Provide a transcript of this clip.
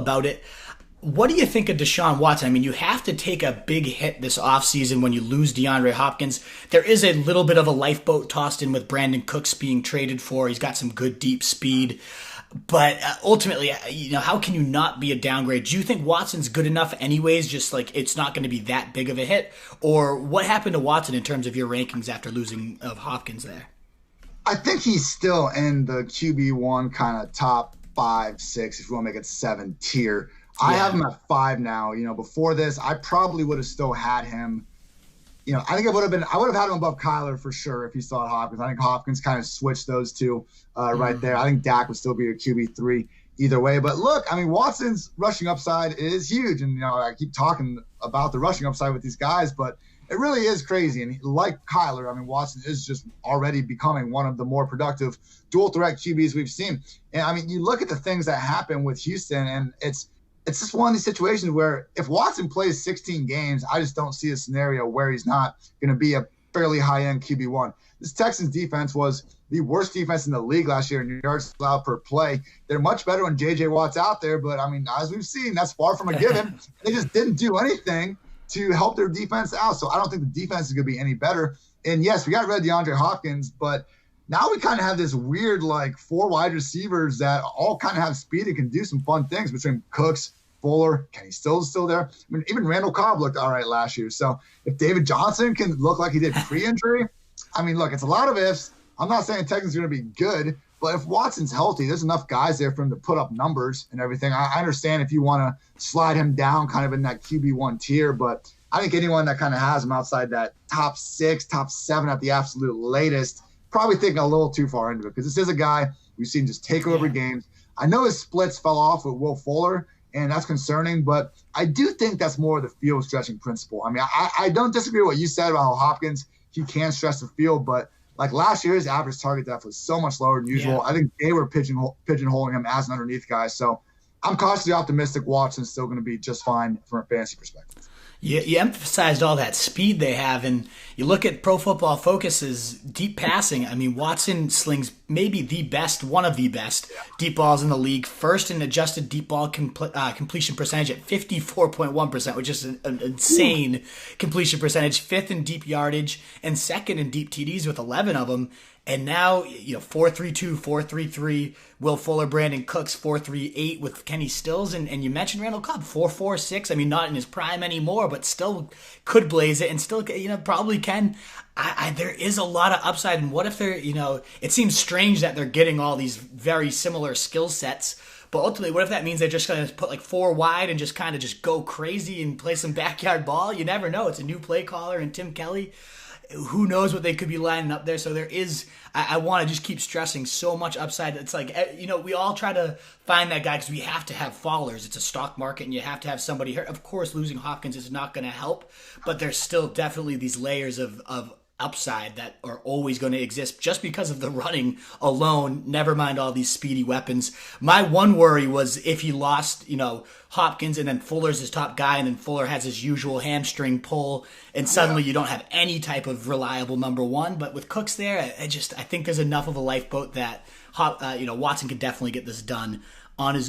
about it. What do you think of Deshaun Watson? I mean, you have to take a big hit this offseason when you lose DeAndre Hopkins. There is a little bit of a lifeboat tossed in with Brandon Cooks being traded for. He's got some good deep speed. But ultimately, how can you not be a downgrade? Do you think Watson's good enough anyways, just like it's not going to be that big of a hit? Or what happened to Watson in terms of your rankings after losing of Hopkins there? I think he's still in the QB1 kind of top 5, 6, if you want to make it 7 tier. Yeah. I have him at 5 now. Before this, I probably would have still had him. I think I would have had him above Kyler for sure if he still had Hopkins. I think Hopkins kind of switched those two right there. I think Dak would still be a QB3 either way. But look, I mean, Watson's rushing upside is huge. And, I keep talking about the rushing upside with these guys, but it really is crazy. And like Kyler, I mean, Watson is just already becoming one of the more productive dual threat QBs we've seen. And, I mean, you look at the things that happen with Houston, and it's just one of these situations where if Watson plays 16 games, I just don't see a scenario where he's not going to be a fairly high-end QB1. This Texans defense was the worst defense in the league last year in yards allowed per play. They're much better when J.J. Watt's out there, but, I mean, as we've seen, that's far from a given. They just didn't do anything to help their defense out. So I don't think the defense is going to be any better. And, yes, we got rid of DeAndre Hopkins, but now we kind of have this weird, 4 wide receivers that all kind of have speed and can do some fun things between Cooks, Fuller, Kenny Stills still there. I mean, even Randall Cobb looked all right last year. So if David Johnson can look like he did pre-injury, I mean, look, it's a lot of ifs. I'm not saying Texans are going to be good, but if Watson's healthy, there's enough guys there for him to put up numbers and everything. I understand if you want to slide him down kind of in that QB1 tier, but I think anyone that kind of has him outside that top 6, top 7 at the absolute latest, probably thinking a little too far into it, because this is a guy we've seen just take over games. I know his splits fell off with Will Fuller, and that's concerning, but I do think that's more of the field stretching principle. I mean, I don't disagree with what you said about how Hopkins, he can stretch the field, but like last year, his average target depth was so much lower than usual. Yeah. I think they were pigeonholing him as an underneath guy. So I'm cautiously optimistic Watson's still going to be just fine from a fantasy perspective. You emphasized all that speed they have, and you look at Pro Football Focus's deep passing. I mean, Watson slings maybe one of the best deep balls in the league. First in adjusted deep ball completion percentage at 54.1%, which is an insane completion percentage. 5th in deep yardage, and 2nd in deep TDs with 11 of them. And now, 4.32, 4.33, Will Fuller, Brandon Cooks, 4.38 with Kenny Stills. And you mentioned Randall Cobb, 4.46. I mean, not in his prime anymore, but still could blaze it and still, probably can. There is a lot of upside. And what if they're, it seems strange that they're getting all these very similar skill sets. But ultimately, what if that means they're just going to put 4 wide and just kind of just go crazy and play some backyard ball? You never know. It's a new play caller and Tim Kelly. Who knows what they could be lining up there. So there is, I want to just keep stressing so much upside. It's like, we all try to find that guy because we have to have fallers. It's a stock market and you have to have somebody here. Of course, losing Hopkins is not going to help, but there's still definitely these layers of upside that are always going to exist just because of the running alone, never mind all these speedy weapons. My one worry was if he lost, Hopkins and then Fuller's his top guy and then Fuller has his usual hamstring pull and suddenly you don't have any type of reliable number 1. But with Cooks there, I think there's enough of a lifeboat that Watson could definitely get this done on his own.